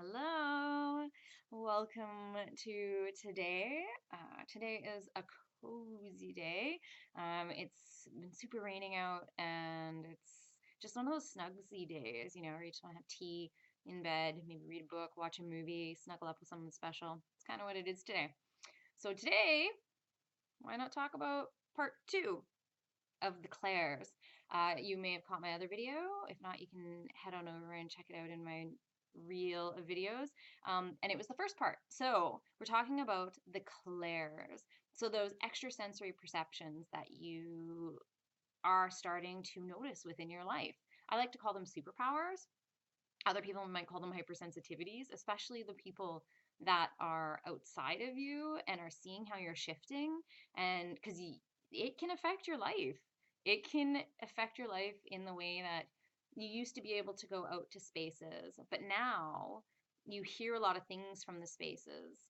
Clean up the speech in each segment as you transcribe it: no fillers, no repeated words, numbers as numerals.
Hello, welcome to today. Today is a cozy day. It's been super raining out, and it's just one of those snugsy days, where you just want to have tea in bed, maybe read a book, watch a movie, snuggle up with someone special. It's kind of what it is today. So today, why not talk about part two of the Clairs? You may have caught my other video. If not, you can head on over and check it out in my reel of videos. And it was the first part. So we're talking about the Clairs. So those extrasensory perceptions that you are starting to notice within your life. I like to call them superpowers. Other people might call them hypersensitivities, especially the people that are outside of you and are seeing how you're shifting. And because it can affect your life. It can affect your life in the way that you used to be able to go out to spaces, but now you hear a lot of things from the spaces.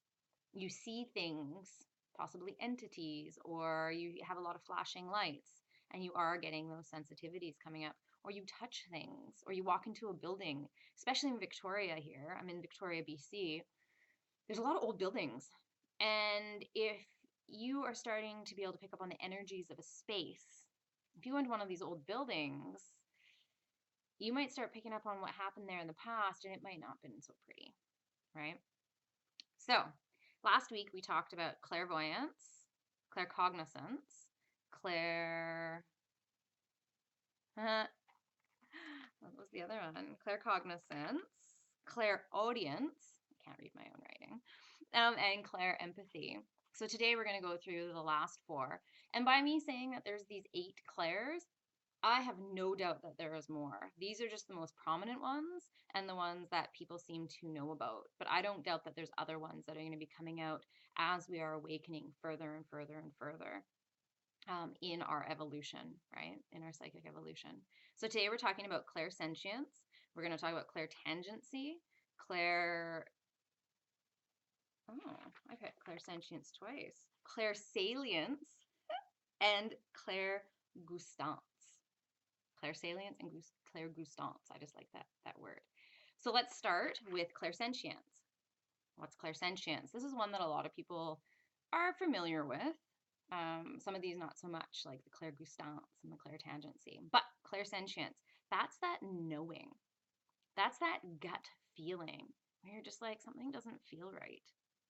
You see things, possibly entities, or you have a lot of flashing lights, and you are getting those sensitivities coming up. Or you touch things, or you walk into a building, especially in Victoria here. I'm in Victoria, BC. There's a lot of old buildings. And if you are starting to be able to pick up on the energies of a space, if you go into one of these old buildings, you might start picking up on what happened there in the past, and it might not have been so pretty, right? So last week we talked about clairvoyance, claircognizance, clair... what was the other one? Claircognizance, clairaudience, I can't read my own writing, and clairempathy. So today we're going to go through the last four. And by me saying that there's these 8 clairs, I have no doubt that there is more. These are just the most prominent ones and the ones that people seem to know about. But I don't doubt that there's other ones that are going to be coming out as we are awakening further and further and further in our evolution, right? In our psychic evolution. So today we're talking about Clairsentience. We're going to talk about Clair Tangency, Clair... Oh, I've had Clairsentience twice. Clairsalience and Clairgustance. Clairsalience and Clairgustance. I just like that word. So let's start with Clairsentience. What's Clairsentience? This is one that a lot of people are familiar with. Some of these not so much, like the Clairgustance and the Clair Tangency. But Clairsentience, that's that knowing. That's that gut feeling where you're just like, something doesn't feel right.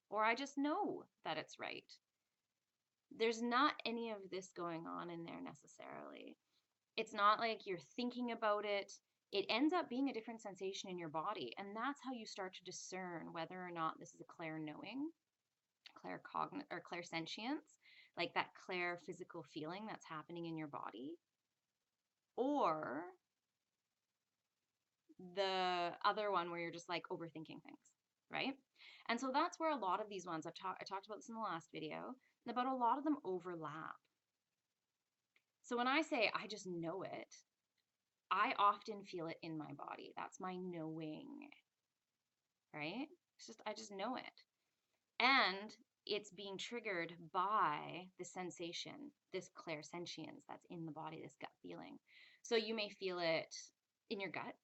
Or I just know that it's right. There's not any of this going on in there necessarily. It's not like you're thinking about it. It ends up being a different sensation in your body. And that's how you start to discern whether or not this is a clair knowing, claircogn or clairsentience, like that clair physical feeling that's happening in your body, or the other one where you're just like overthinking things, right? And so that's where a lot of these ones I talked about this in the last video, about a lot of them overlap. So when I say I just know it, I often feel it in my body. That's my knowing, right? It's just, I just know it. And it's being triggered by the sensation, this clairsentience that's in the body, this gut feeling. So you may feel it in your gut.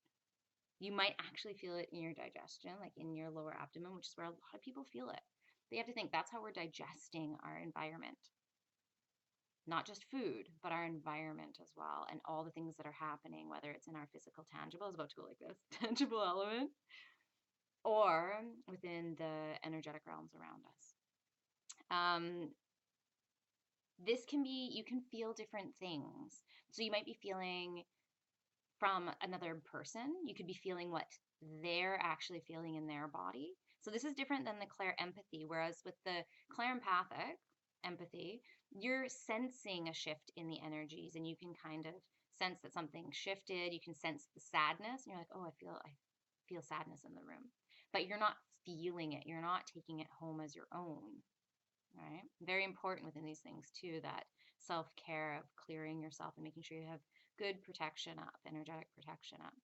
You might actually feel it in your digestion, like in your lower abdomen, which is where a lot of people feel it. They have to think that's how we're digesting our environment. Not just food, but our environment as well, and all the things that are happening, whether it's in our physical, tangible, I was about to go like this, tangible element, or within the energetic realms around us. This can be, you can feel different things. So you might be feeling from another person. You could be feeling what they're actually feeling in their body. So this is different than the clair empathy, whereas with the clair empathic empathy, you're sensing a shift in the energies, and you can kind of sense that something shifted. You can sense the sadness, and you're like, oh, I feel sadness in the room. But you're not feeling it. You're not taking it home as your own. Right? Very important within these things too, that self-care of clearing yourself and making sure you have good protection up, energetic protection up.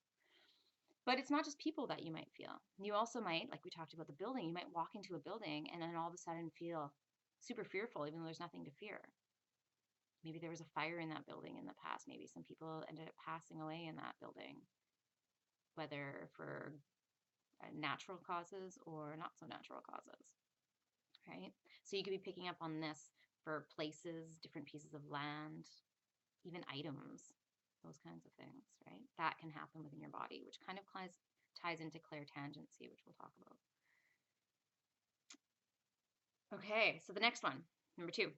But it's not just people that you might feel. You also might, like we talked about the building, you might walk into a building and then all of a sudden feel super fearful, even though there's nothing to fear. Maybe there was a fire in that building in the past. Maybe some people ended up passing away in that building, whether for natural causes or not so natural causes, right? So you could be picking up on this for places, different pieces of land, even items, those kinds of things, right? That can happen within your body, which kind of ties into Clair Tangency, which we'll talk about. Okay, so the next one, number 2,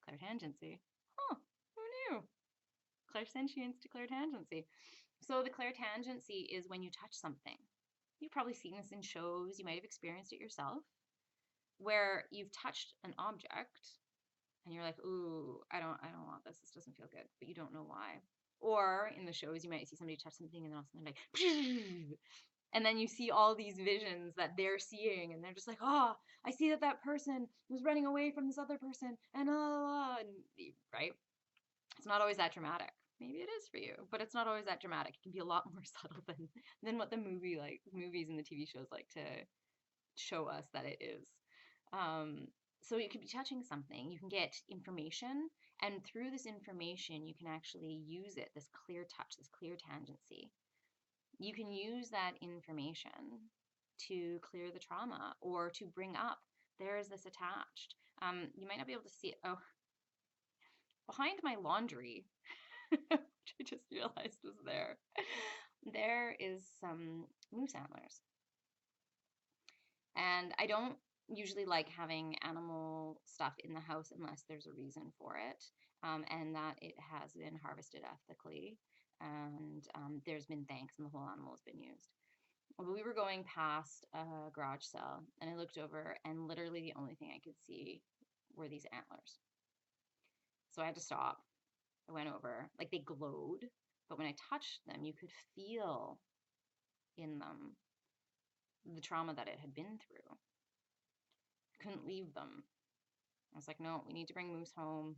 Clairtangency. Huh, who knew? Clairsentience to Clairtangency. So the Clairtangency is when you touch something. You've probably seen this in shows, you might have experienced it yourself, where you've touched an object and you're like, ooh, I don't want this. This doesn't feel good, but you don't know why. Or in the shows, you might see somebody touch something and then all of a sudden like, and then you see all these visions that they're seeing, and they're just like, oh, I see that person was running away from this other person, and right? It's not always that dramatic. Maybe it is for you, but it's not always that dramatic. It can be a lot more subtle than what the movies and the TV shows like to show us that it is. So you could be touching something, you can get information, and through this information, you can actually use it, this clear touch, this clear tangency. You can use that information to clear the trauma or to bring up, there is this attached. You might not be able to see it. Oh, behind my laundry, which I just realized was there is some moose antlers. And I don't usually like having animal stuff in the house unless there's a reason for it, and that it has been harvested ethically, and there's been thanks and the whole animal has been used. But we were going past a garage sale, and I looked over, and literally the only thing I could see were these antlers. So I had to stop. I went over, like they glowed, but when I touched them, you could feel in them the trauma that it had been through. Couldn't leave them. I was like, no, we need to bring Moose home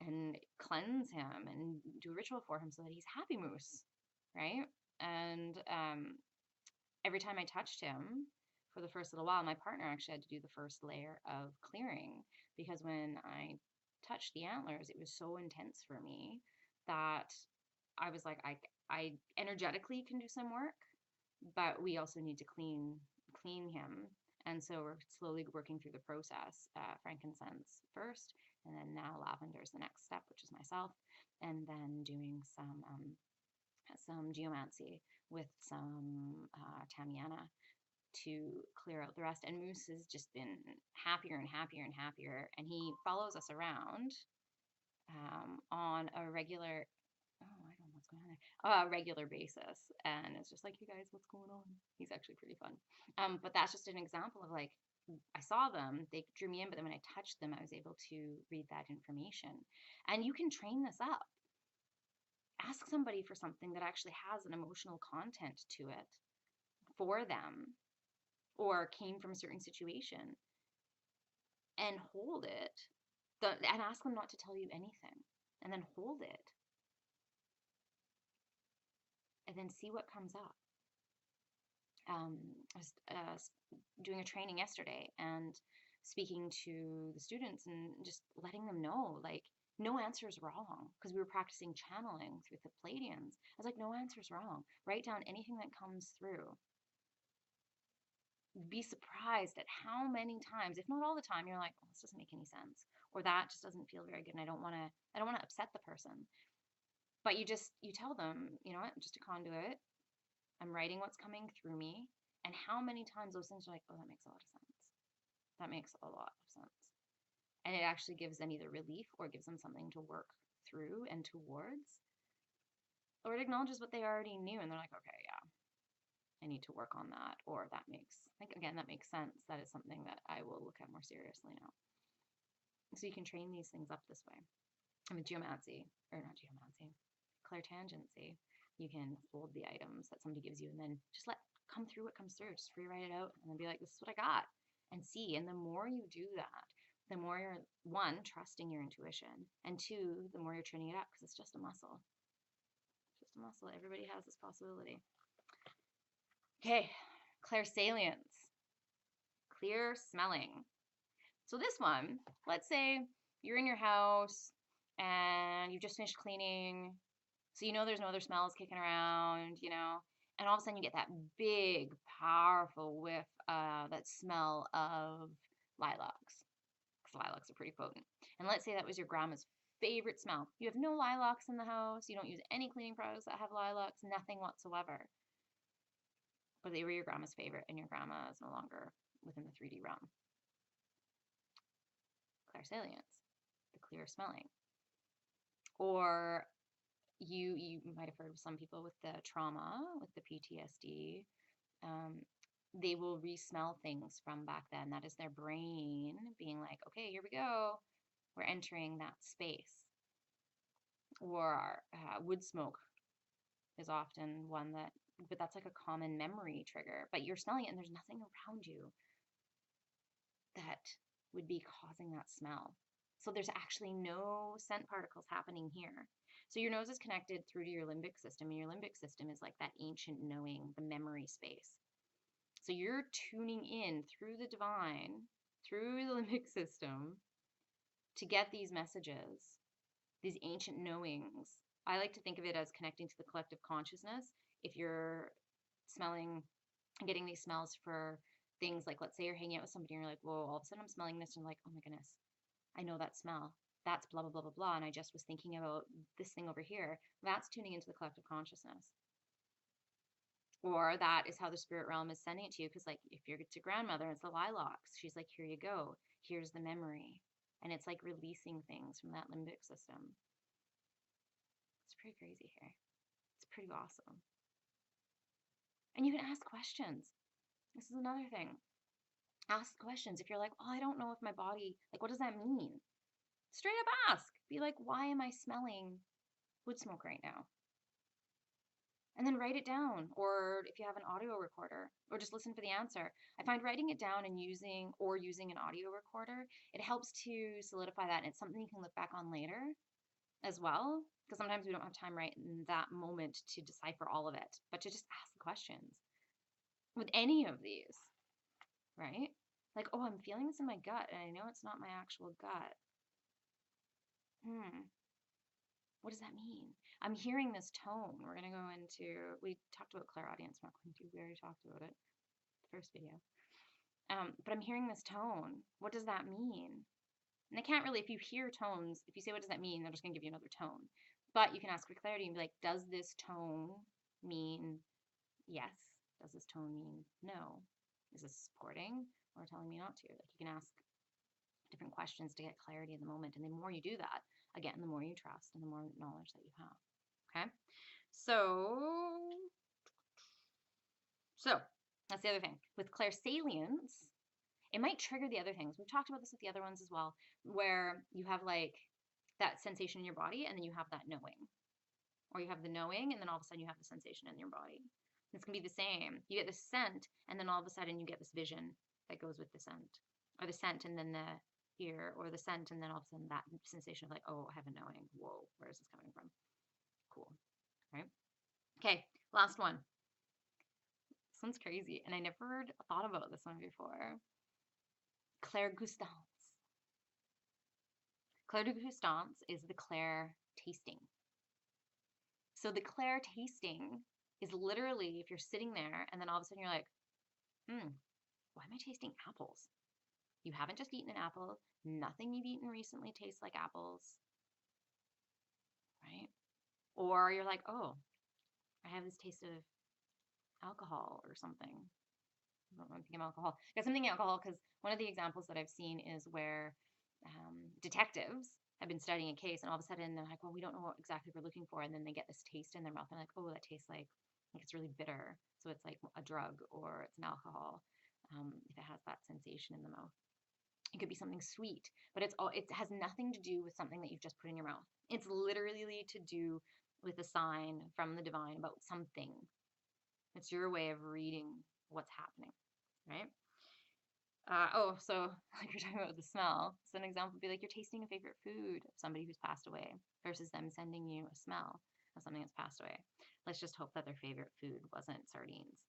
and cleanse him and do a ritual for him so that he's happy Moose, right? And every time I touched him for the first little while, my partner actually had to do the first layer of clearing, because when I touched the antlers, it was so intense for me that I was like, I energetically can do some work, but we also need to clean him. And so we're slowly working through the process. Frankincense first, and then now lavender is the next step, which is myself, and then doing some geomancy with some Tamiana to clear out the rest. And Moose has just been happier and happier and happier, and he follows us around on a regular, oh, I don't know what's going on there, regular basis, and it's just like, hey guys, what's going on? He's actually pretty fun. But that's just an example of like, I saw them, they drew me in, but then when I touched them, I was able to read that information. And you can train this up. Ask somebody for something that actually has an emotional content to it for them, or came from a certain situation, and hold it, and ask them not to tell you anything, and then hold it, and then see what comes up. I was doing a training yesterday and speaking to the students and just letting them know, like, no answer is wrong, because we were practicing channeling through the Pleiadians. I was like, no answer is wrong. Write down anything that comes through. Be surprised at how many times, if not all the time, you're like, oh, this doesn't make any sense, or that just doesn't feel very good, and I don't want to upset the person. But you tell them, you know what, I'm just a conduit. I'm writing what's coming through me, and how many times those things are like, oh, that makes a lot of sense. That makes a lot of sense. And it actually gives them either relief or gives them something to work through and towards, or it acknowledges what they already knew, and they're like, okay, yeah, I need to work on that, or that makes sense. That is something that I will look at more seriously now. So you can train these things up this way. I mean, geomancy, or not geomancy, Clairtangency. You can hold the items that somebody gives you and then just let come through what comes through. Just free write it out and then be like, this is what I got, and see. And the more you do that, the more you're, one, trusting your intuition, and two, the more you're training it up, because it's just a muscle. It's just a muscle. Everybody has this possibility. Okay, Clairsalience, clear smelling. So this one, let's say you're in your house and you've just finished cleaning, so you know there's no other smells kicking around, And all of a sudden you get that big, powerful whiff, that smell of lilacs. Because lilacs are pretty potent. And let's say that was your grandma's favorite smell. You have no lilacs in the house. You don't use any cleaning products that have lilacs, nothing whatsoever. But they were your grandma's favorite, and your grandma is no longer within the 3D realm. Clairsalience, the clear smelling. Or you might have heard of some people with the trauma, with the PTSD, they will re-smell things from back then. That is their brain being like, okay, here we go. We're entering that space. Or wood smoke is often one that, but that's like a common memory trigger. But you're smelling it and there's nothing around you that would be causing that smell. So there's actually no scent particles happening here. So your nose is connected through to your limbic system, and your limbic system is like that ancient knowing, the memory space. So you're tuning in through the divine, through the limbic system, to get these messages, these ancient knowings. I like to think of it as connecting to the collective consciousness. If you're smelling, getting these smells for things like, let's say you're hanging out with somebody and you're like, whoa, all of a sudden I'm smelling this, and you're like, oh my goodness, I know that smell. That's blah, blah, blah, blah, blah. And I just was thinking about this thing over here. That's tuning into the collective consciousness. Or that is how the spirit realm is sending it to you. Because, like, if you're to grandmother, it's the lilacs. She's like, here you go. Here's the memory. And it's like releasing things from that limbic system. It's pretty crazy here. It's pretty awesome. And you can ask questions. This is another thing. Ask questions. If you're like, oh, I don't know if my body, like, what does that mean? Straight up ask. Be like, why am I smelling wood smoke right now? And then write it down. Or if you have an audio recorder, or just listen for the answer. I find writing it down and using an audio recorder, it helps to solidify that. And it's something you can look back on later as well. Because sometimes we don't have time right in that moment to decipher all of it, but to just ask the questions with any of these, right? Like, oh, I'm feeling this in my gut, and I know it's not my actual gut. What does that mean? I'm hearing this tone. We're going to go into, we talked about clairaudience, we're not going to, we already talked about it, the first video. But I'm hearing this tone. What does that mean? And they can't really, if you hear tones, if you say, what does that mean? They're just going to give you another tone. But you can ask for clarity and be like, does this tone mean yes? Does this tone mean no? Is this supporting or telling me not to? Like, you can ask different questions to get clarity in the moment. And the more you do that, again, the more you trust and the more knowledge that you have. Okay? So that's the other thing. With Clairsalience, it might trigger the other things. We've talked about this with the other ones as well, where you have like that sensation in your body and then you have that knowing. Or you have the knowing and then all of a sudden you have the sensation in your body. It's going to be the same. You get the scent and then all of a sudden you get this vision that goes with the scent. Or the scent and then the ear, or the scent and then all of a sudden that sensation of like, oh, I have a knowing. Whoa, where is this coming from? Cool. Right? Okay, last one. This one's crazy, and I never thought about this one before. Clairgustance. Clairgustance is the Clair tasting. So the Clair tasting is literally if you're sitting there and then all of a sudden you're like, why am I tasting apples? You haven't just eaten an apple. Nothing you've eaten recently tastes like apples, right? Or you're like, oh, I have this taste of alcohol or something. I don't know if I'm alcohol. I got something alcohol because one of the examples that I've seen is where detectives have been studying a case and all of a sudden they're like, well, we don't know what exactly we're looking for. And then they get this taste in their mouth and they're like, oh, that tastes like it's really bitter. So it's like a drug or it's an alcohol if it has that sensation in the mouth. It could be something sweet, but it has nothing to do with something that you've just put in your mouth. It's literally to do with a sign from the divine about something. It's your way of reading what's happening, right? So like you're talking about the smell. So an example would be like you're tasting a favorite food of somebody who's passed away versus them sending you a smell of something that's passed away. Let's just hope that their favorite food wasn't sardines.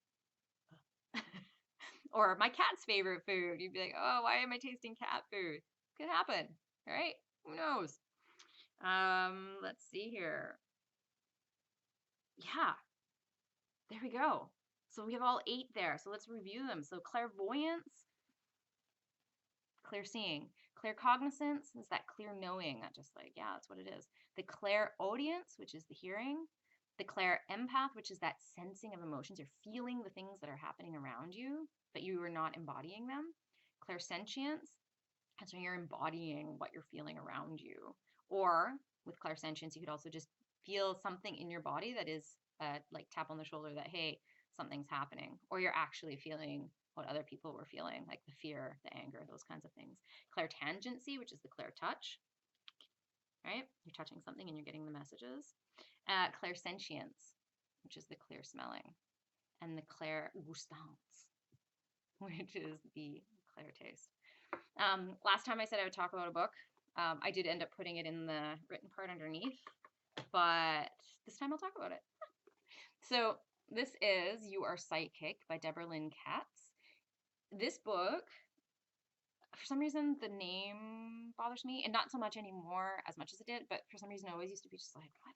Or my cat's favorite food. You'd be like, oh, why am I tasting cat food? Could happen, right? Who knows? Let's see here. Yeah. There we go. So we have all 8 there. So let's review them. So clairvoyance, clear seeing. Claircognizance is that clear knowing, that just like, yeah, that's what it is. The clairaudience, which is the hearing. The clair empath, which is that sensing of emotions. You're feeling the things that are happening around you, but you are not embodying them. Clairsentience, and so you're embodying what you're feeling around you. Or with clairsentience, you could also just feel something in your body that is like tap on the shoulder that, hey, something's happening. Or you're actually feeling what other people were feeling, like the fear, the anger, those kinds of things. Clair Tangency, which is the clair touch, right? You're touching something and you're getting the messages. Clairsentience, which is the clear smelling. And the Clairgustance, which is the Clair taste. Last time I said I would talk about a book. I did end up putting it in the written part underneath, but this time I'll talk about it. So this is You Are Psychic by Deborah Lynn Katz. This book, for some reason, the name bothers me, and not so much anymore as much as it did, but for some reason I always used to be just like, what?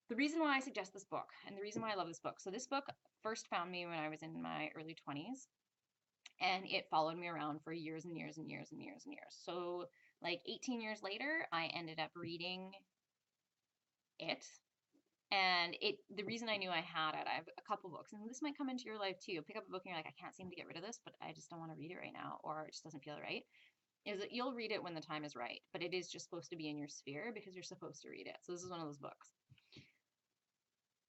The reason why I suggest this book, and the reason why I love this book, so this book first found me when I was in my early 20s, and it followed me around for years and years and years and years and years. So like 18 years later, I ended up reading it. And the reason I knew I had it, I have a couple books, and this might come into your life too. You'll pick up a book and you're like, I can't seem to get rid of this, but I just don't want to read it right now, or it just doesn't feel right. Is that you'll read it when the time is right, but it is just supposed to be in your sphere because you're supposed to read it. So this is one of those books.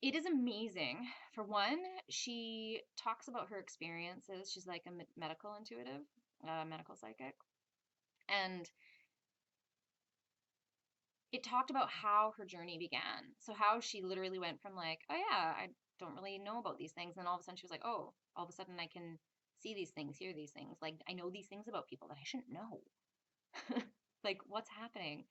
It is amazing. For one, she talks about her experiences. She's like a medical intuitive, medical psychic. And it talked about how her journey began. So how she literally went from like, oh yeah, I don't really know about these things. And all of a sudden she was like, oh, all of a sudden I can see these things, hear these things. Like I know these things about people that I shouldn't know. Like what's happening?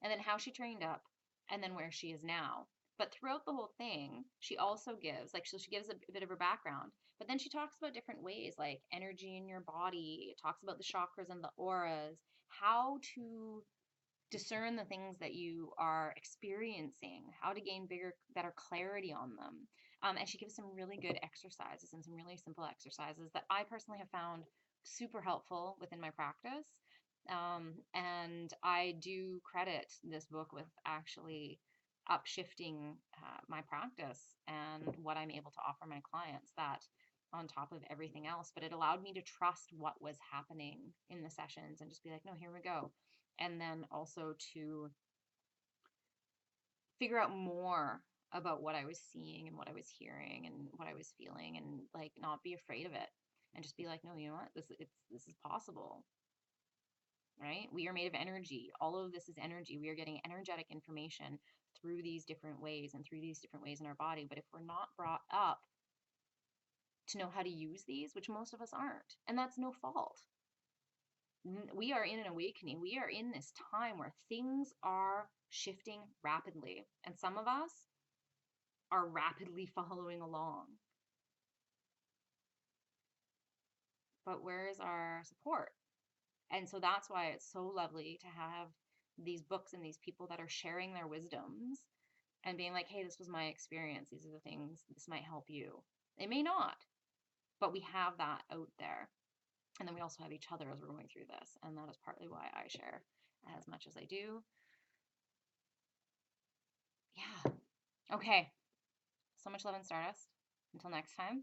And then how she trained up and then where she is now. But throughout the whole thing, she also gives, like, so she gives a bit of her background, but then she talks about different ways, like energy in your body, it talks about the chakras and the auras, how to discern the things that you are experiencing, how to gain better clarity on them. And she gives some really good exercises and some really simple exercises that I personally have found super helpful within my practice. And I do credit this book with actually upshifting my practice and what I'm able to offer my clients, that on top of everything else. But it allowed me to trust what was happening in the sessions and just be like, no, here we go. And then also to figure out more about what I was seeing and what I was hearing and what I was feeling, and like not be afraid of it and just be like, no, you know what, this is possible. Right? We are made of energy. All of this is energy. We are getting energetic information through these different ways and through these different ways in our body. But if we're not brought up to know how to use these, which most of us aren't, and that's no fault. We are in an awakening. We are in this time where things are shifting rapidly, and some of us are rapidly following along. But where is our support? And so that's why it's so lovely to have these books and these people that are sharing their wisdoms and being like, hey, this was my experience. These are the things, this might help you. It may not, but we have that out there. And then we also have each other as we're going through this. And that is partly why I share as much as I do. Yeah. Okay. So much love and Stardust. Until next time.